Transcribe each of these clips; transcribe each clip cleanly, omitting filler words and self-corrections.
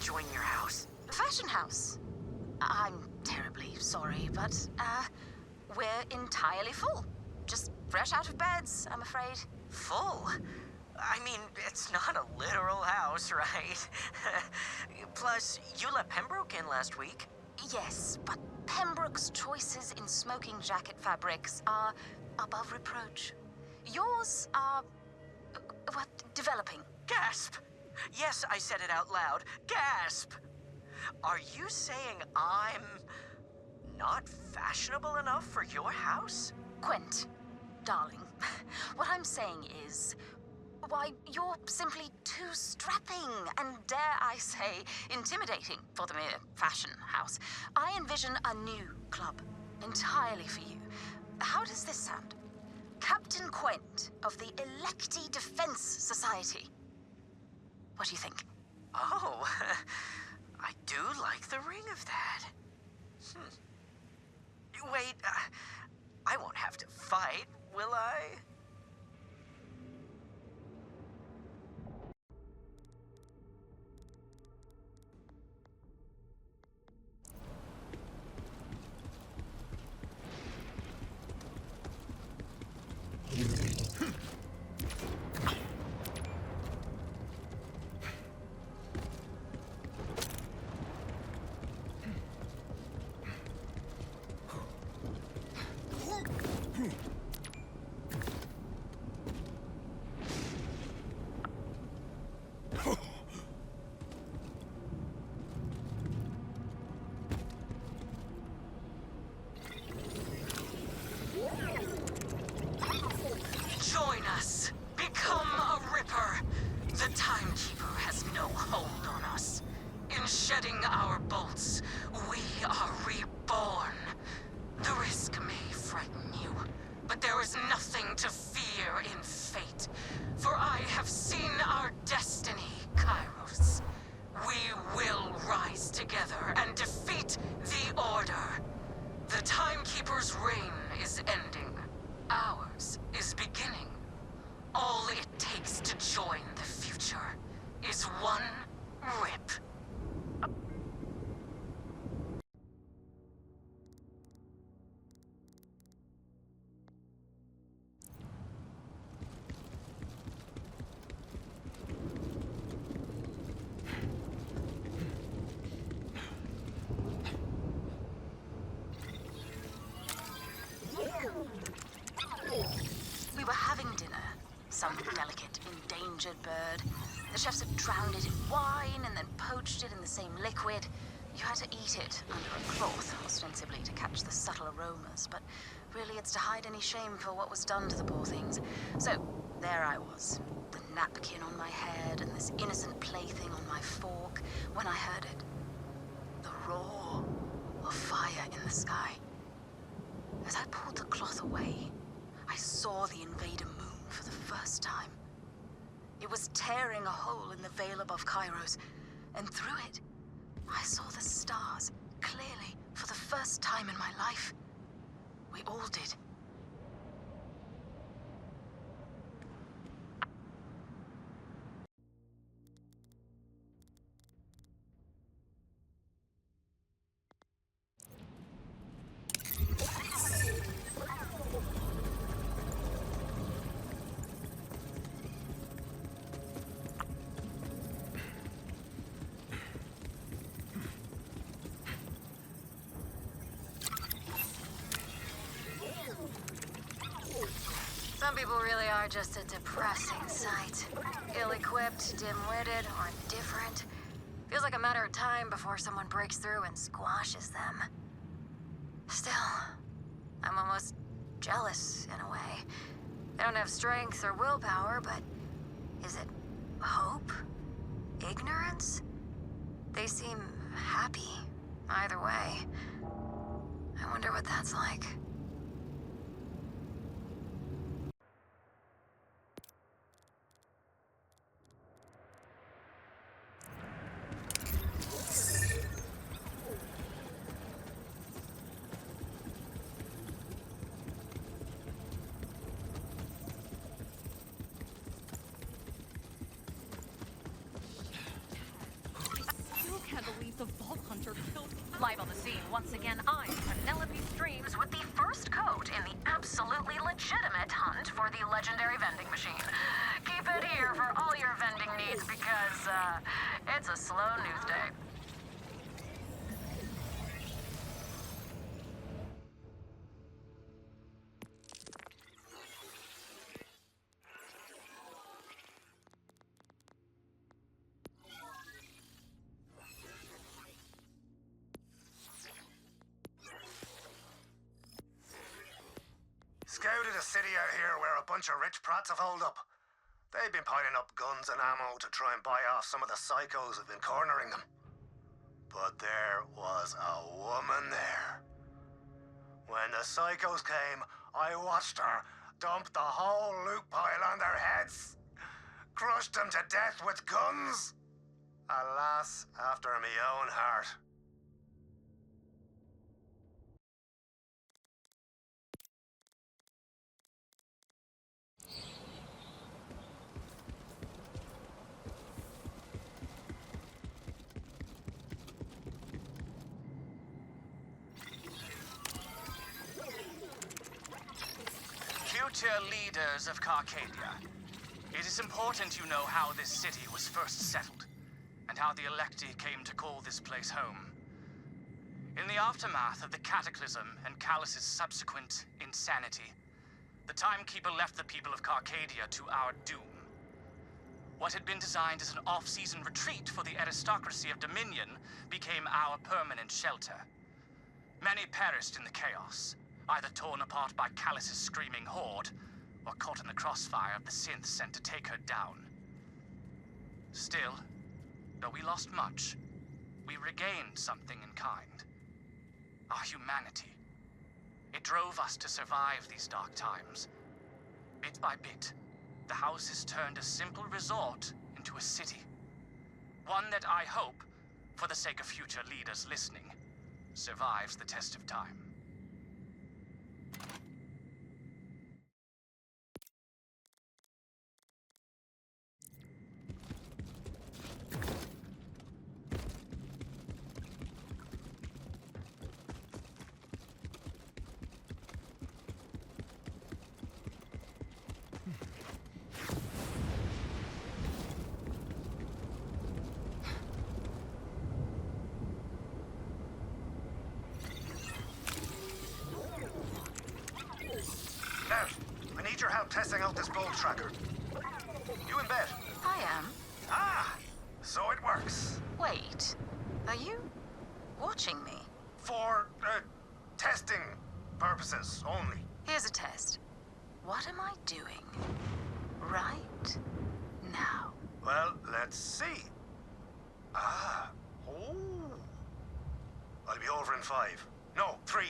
join your house. Fashion house? I'm terribly sorry, but, we're entirely full. Just fresh out of beds, I'm afraid. Full? I mean, it's not a literal house, right? Plus, you let Pembroke in last week. Yes, but Pembroke's choices in smoking jacket fabrics are above reproach. Yours are, developing. Gasp! Yes, I said it out loud. Gasp! Are you saying I'm not fashionable enough for your house? Quent, darling, what I'm saying is, why, you're simply too strapping and, dare I say, intimidating for the mere fashion house. I envision a new club, entirely for you. How does this sound? Captain Quent of the Electi Defense Society. What do you think? Oh, I do like the ring of that. Wait, I won't have to fight, will I? Join us. Become a Ripper. The Timekeeper has no hold on us. In shedding our bolts, we are reborn. The risk may frighten you, but there is nothing to fear in fate. For I have seen our destiny, Kairos. We will rise together and defeat the Order. The Timekeeper's reign is ending. Ours is beginning. All it takes to join the future is one rip. We were having dinner. Some delicate, endangered bird. The chefs had drowned it in wine and then poached it in the same liquid. You had to eat it under a cloth, ostensibly to catch the subtle aromas, but really it's to hide any shame for what was done to the poor things. So, there I was, the napkin on my head and this innocent plaything on my fork, when I heard it. The roar of fire in the sky. As I pulled the cloth away, I saw the invader move for the first time. It was tearing a hole in the veil above Kairos, and through it, I saw the stars clearly for the first time in my life. We all did. Some people really are just a depressing sight. Ill-equipped, dim-witted, or indifferent. Feels like a matter of time before someone breaks through and squashes them. Still, I'm almost jealous in a way. They don't have strength or willpower, but is it hope? Ignorance? They seem happy, either way. I wonder what that's like. once again I'm Penelope Streams with the first coat in the absolutely legitimate hunt for the legendary vending machine. Keep it here for all your vending needs because, it's a slow news day. Scouted a city out here where a bunch of rich prats have holed up. They've been piling up guns and ammo to try and buy off some of the psychos who've been cornering them. But there was a woman there. When the psychos came, I watched her dump the whole loot pile on their heads. Crushed them to death with guns. Alas, after me own heart. Future leaders of Carcadia, it is important you know how this city was first settled, and how the Electi came to call this place home. In the aftermath of the Cataclysm and Callus's subsequent insanity, the Timekeeper left the people of Carcadia to our doom. What had been designed as an off-season retreat for the aristocracy of Dominion became our permanent shelter. Many perished in the chaos, either torn apart by Callus's screaming horde, or caught in the crossfire of the synths sent to take her down. Still, though we lost much, we regained something in kind. Our humanity. It drove us to survive these dark times. Bit by bit, the houses turned a simple resort into a city. One that I hope, for the sake of future leaders listening, survives the test of time. I need your help testing out this bolt tracker. You in bed? I am. Ah! So it works. Wait, are you watching me? For, testing purposes only. Here's a test. What am I doing right now? Well, let's see. Ah. Oh. I'll be over in 5. No, 3.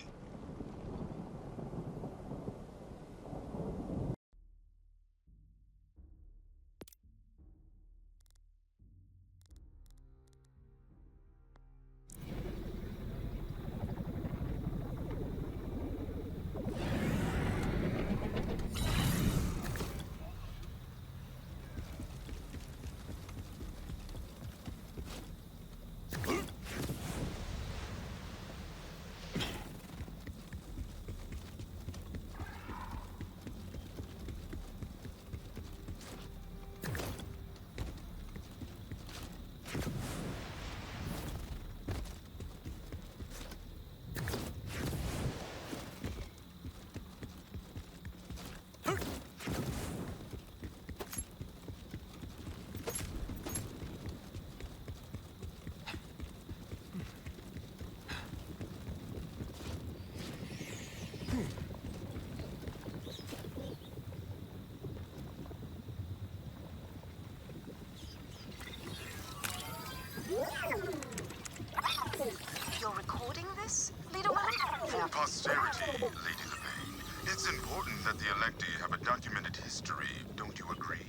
You're recording this, Leader Woman? For posterity, Lady Levine, it's important that the Electi have a documented history, don't you agree?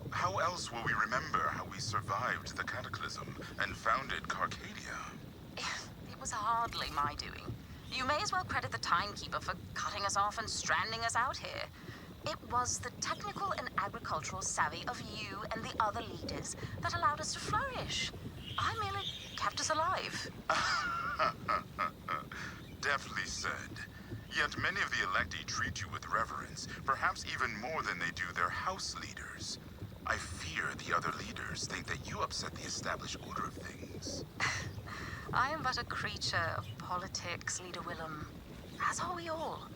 How else will we remember how we survived the Cataclysm and founded Carcadia? It was hardly my doing. You may as well credit the Timekeeper for cutting us off and stranding us out here. It was the technical and agricultural savvy of you and the other leaders that allowed us to flourish. I merely kept us alive. Deftly said. Yet many of the electi treat you with reverence, perhaps even more than they do their house leaders. I fear the other leaders think that you upset the established order of things. I am but a creature of politics, Leader Willem. As are we all.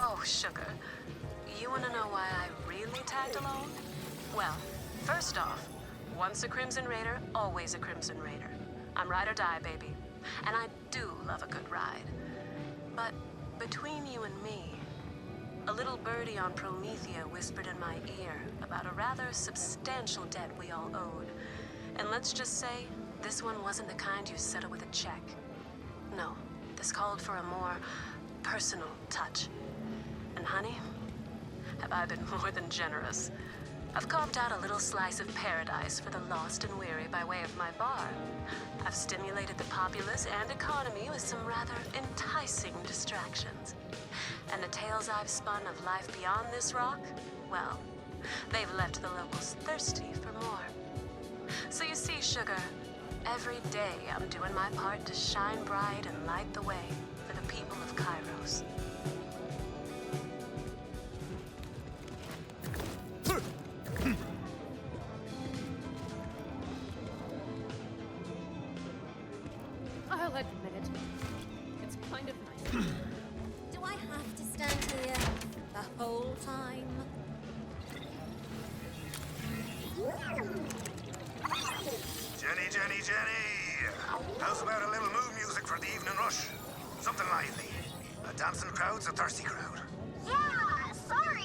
Oh, sugar. You want to know why I really tagged along? Well, first off, once a Crimson Raider, always a Crimson Raider. I'm ride or die, baby. And I do love a good ride. But between you and me, a little birdie on Promethea whispered in my ear about a rather substantial debt we all owed. And let's just say, this one wasn't the kind you settle with a check. No, this called for a more personal touch. And honey, have I been more than generous? I've carved out a little slice of paradise for the lost and weary by way of my bar. I've stimulated the populace and economy with some rather enticing distractions. And the tales I've spun of life beyond this rock, well, they've left the locals thirsty for more. So you see, sugar, every day I'm doing my part to shine bright and light the way for the people of Kairos. I'll admit it. It's kind of nice. Do I have to stand here the whole time? Jenny! How's about a little mood music for the evening rush? Something lively. A dancing crowd's a thirsty crowd. Yeah, sorry.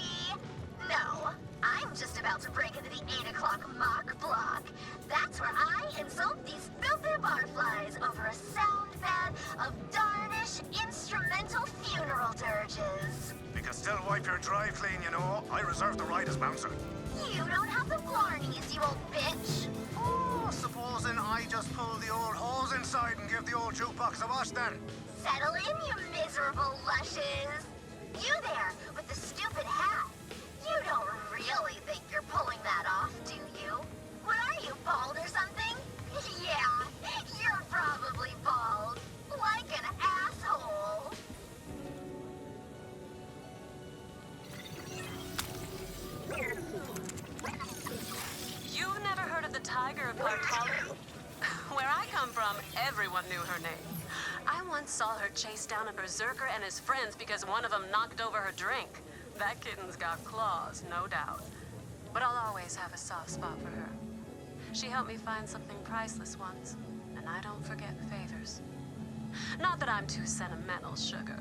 No, I'm just about to break into the 8 o'clock mock block. That's where I insult these filthy barflies over a sound bed of darnish instrumental funeral dirges. You can still wipe your drive clean, you know. I reserve the right as bouncer. You don't have the warnings, you old bitch. Oh, supposing I just pull the old hose inside and give the old jukebox a wash then. Settle in, you miserable lushes. You there, with the stupid hat. You don't really think you're pulling that off, do you? What are you, bald or something? Yeah, you're probably bald. Like an asshole. You've never heard of the Tiger of Partali? Where I come from, everyone knew her name. I once saw her chase down a berserker and his friends because one of them knocked over her drink. That kitten's got claws, no doubt. But I'll always have a soft spot for her. She helped me find something priceless once, and I don't forget favors. Not that I'm too sentimental, sugar.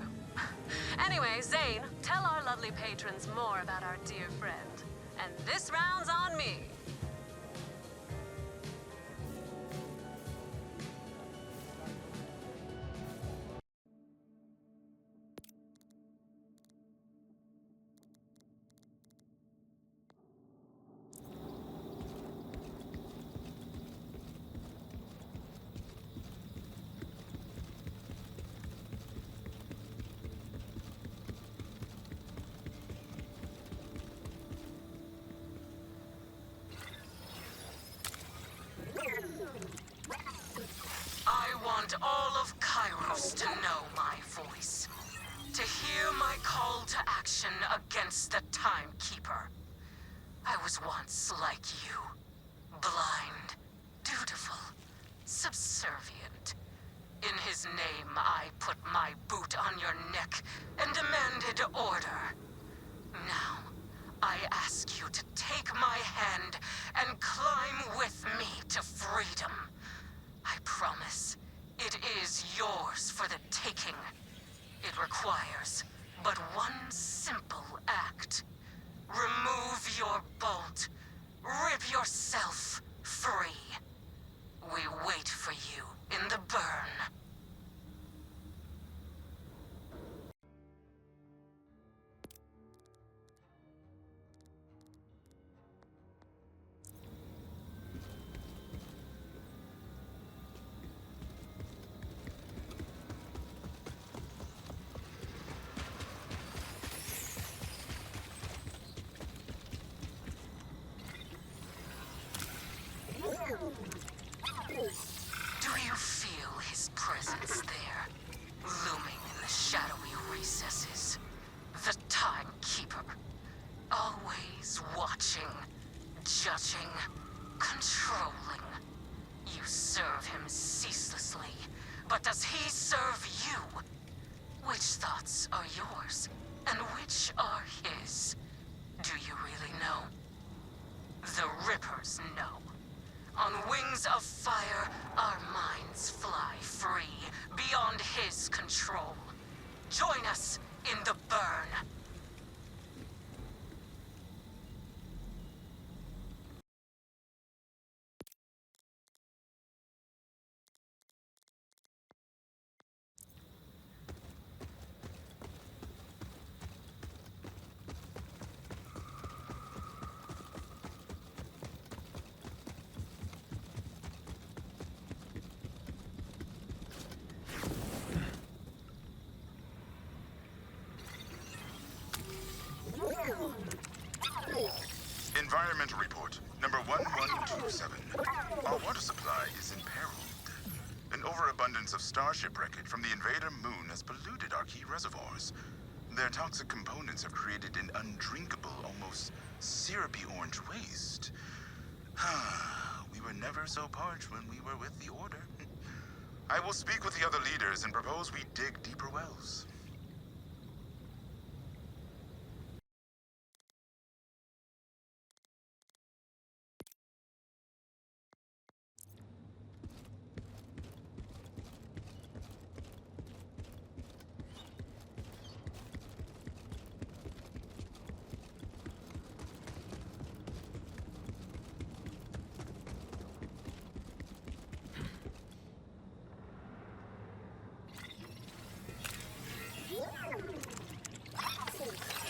Anyway, Zane, tell our lovely patrons more about our dear friend. And this round's on me. I want all of Kairos to know my voice. To hear my call to action against the Timekeeper. I was once like you. Blind, dutiful, subservient. In his name, I put my boot on your neck and demanded order. Now, I ask you to take my hand and climb with me to freedom. I promise, it is yours for the taking. It requires but one simple act. Remove and which are his? Do you really know? The Rippers know. On wings of fire, our minds fly free, beyond his control. Join us in the burn. Environmental report, number 1127. Our water supply is imperiled. An overabundance of starship wreckage from the invader moon has polluted our key reservoirs. Their toxic components have created an undrinkable, almost syrupy orange waste. We were never so parched when we were with the Order. I will speak with the other leaders and propose we dig deeper wells.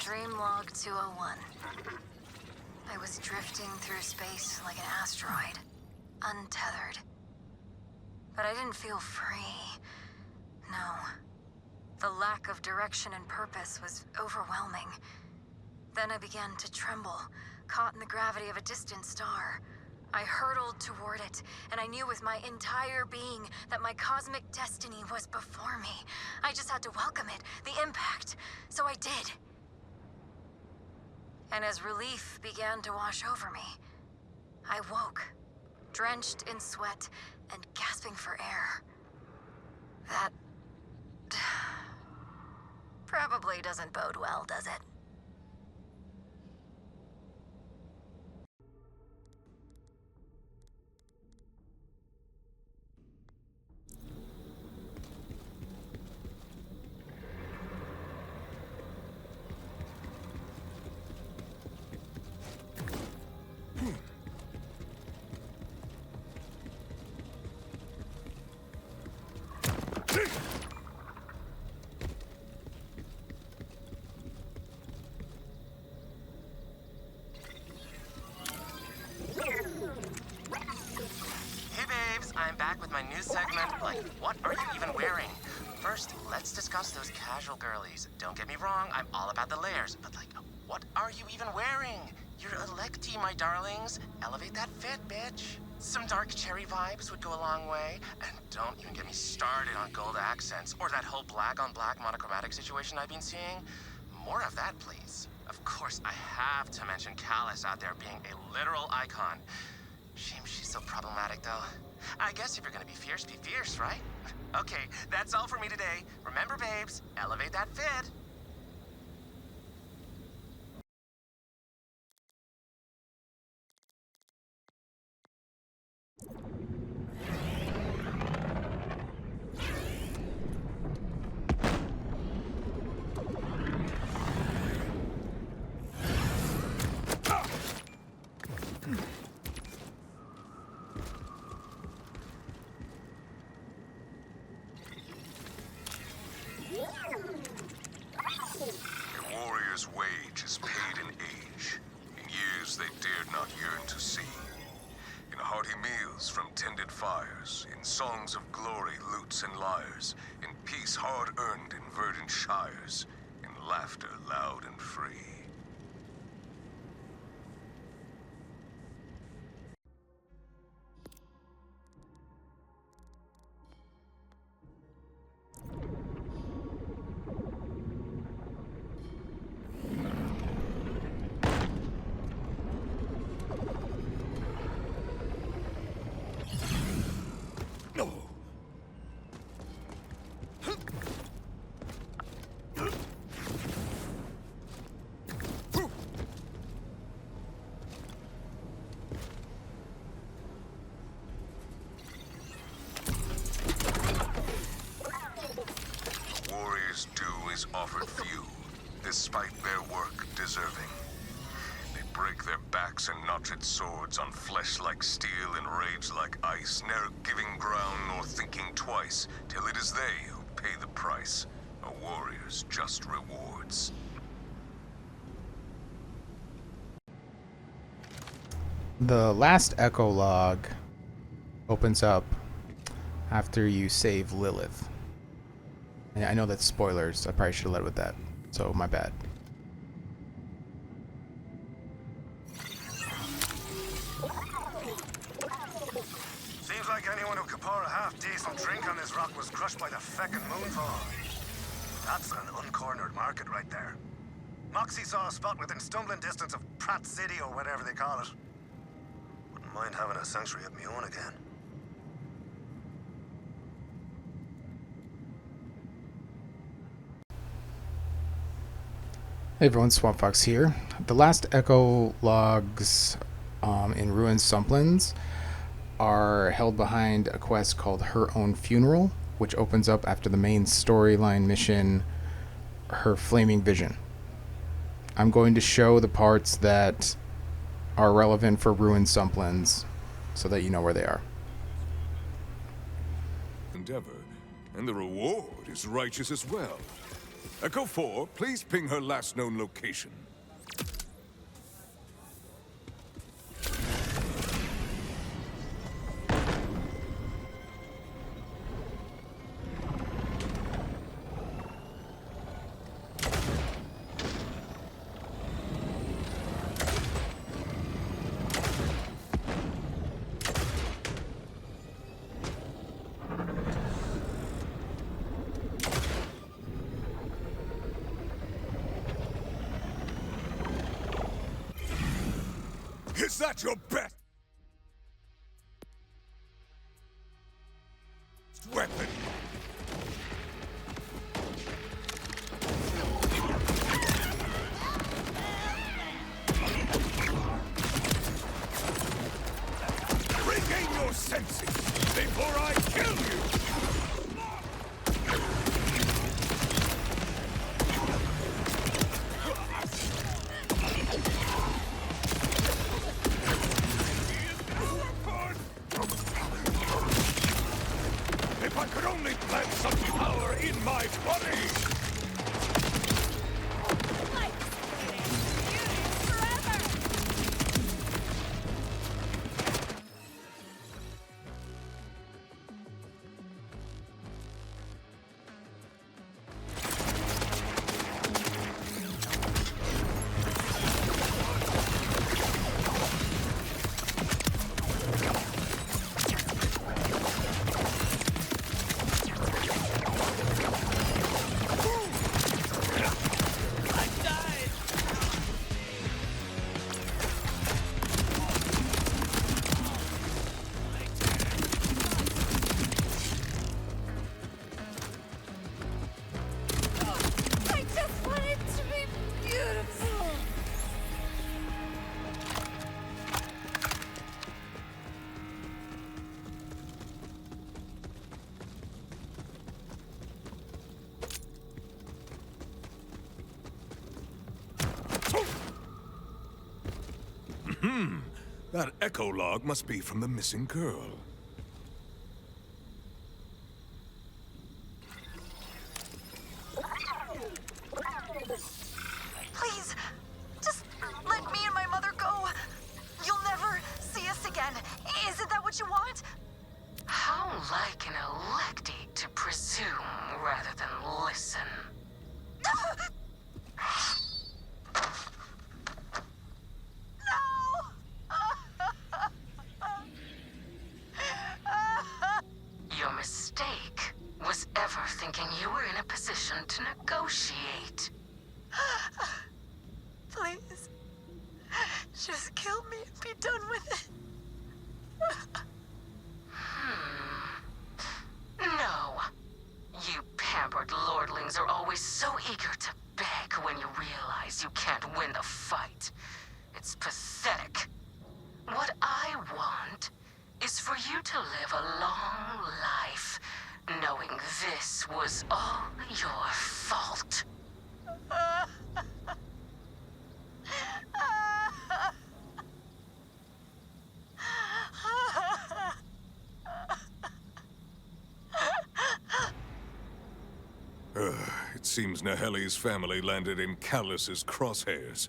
Dreamlog 201. I was drifting through space like an asteroid, untethered. But I didn't feel free. No. The lack of direction and purpose was overwhelming. Then I began to tremble, caught in the gravity of a distant star. I hurtled toward it, and I knew with my entire being that my cosmic destiny was before me. I just had to welcome it, the impact. So I did. And as relief began to wash over me, I woke, drenched in sweat and gasping for air. That probably doesn't bode well, does it? I'm back with my new segment, like, what are you even wearing? First, let's discuss those casual girlies. Don't get me wrong, I'm all about the layers, but like, what are you even wearing? You're Electi, my darlings. Elevate that fit, bitch. Some dark cherry vibes would go a long way. And don't even get me started on gold accents or that whole black-on-black monochromatic situation I've been seeing. More of that, please. Of course, I have to mention Callus out there being a literal icon. Shame she's so problematic, though. I guess if you're gonna be fierce, right? Okay, that's all for me today. Remember, babes, elevate that fit. Songs of glory, lutes, and lyres, in peace hard-earned in verdant shires, in laughter loud and free. despite their work, deserving. They break their backs and notched swords on flesh like steel and rage like ice, ne'er giving ground nor thinking twice, till it is they who pay the price, a warrior's just rewards. The last echo log opens up after you save Lilith. And I know that's spoilers. I probably should have led with that. So my bad. Seems like anyone who could pour a half-decent drink on this rock was crushed by the feckin' moonfall. That's an uncornered market right there. Moxie saw a spot within stumbling distance of Pratt City or whatever they call it. Wouldn't mind having a sanctuary of my own again. Hey everyone, Swamp Fox here. The last echo logs in Ruined Sumplands are held behind a quest called Her Own Funeral, which opens up after the main storyline mission, Her Flaming Vision. I'm going to show the parts that are relevant for Ruined Sumplands so that you know where they are. Endeavor, and the reward is righteous as well. Echo 4, please ping her last known location. Is that your best weapon? Regain your senses before I kill you! If I could only plant some power in my body! That echo log must be from the missing girl. Please, just let me and my mother go. You'll never see us again. Isn't that what you want? How like an electee to presume rather than listen. Your mistake was ever thinking you were in a position to negotiate. Please, just kill me and be done with it. No. You pampered lordlings are always so eager to beg when you realize you can't win the fight. It's pathetic. What I want is for you to live a long life, knowing this was all your fault. seems Naheli's family landed in Callus's crosshairs,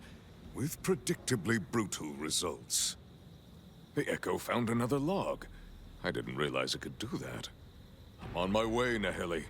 with predictably brutal results. The Echo found another log. I didn't realize it could do that. I'm on my way, Naheli.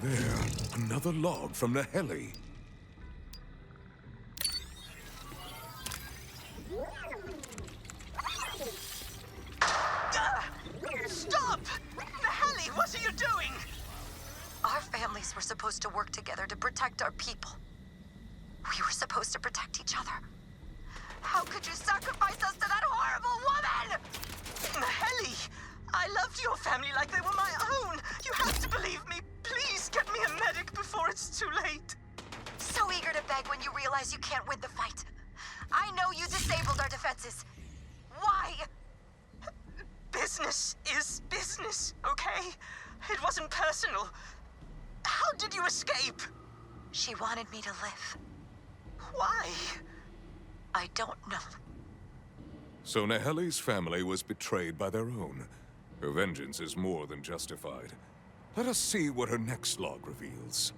There, another log from Naheli. Stop! Naheli, what are you doing? Our families were supposed to work together to protect our people. We were supposed to protect each other. How could you sacrifice us to that horrible woman? Naheli, I loved your family like they were my own. You have to believe me. Please get me a medic before it's too late. So eager to beg when you realize you can't win the fight. I know you disabled our defenses. Why? Business is business, okay? It wasn't personal. How did you escape? She wanted me to live. Why? I don't know. So Naheli's family was betrayed by their own. Her vengeance is more than justified. Let us see what her next log reveals.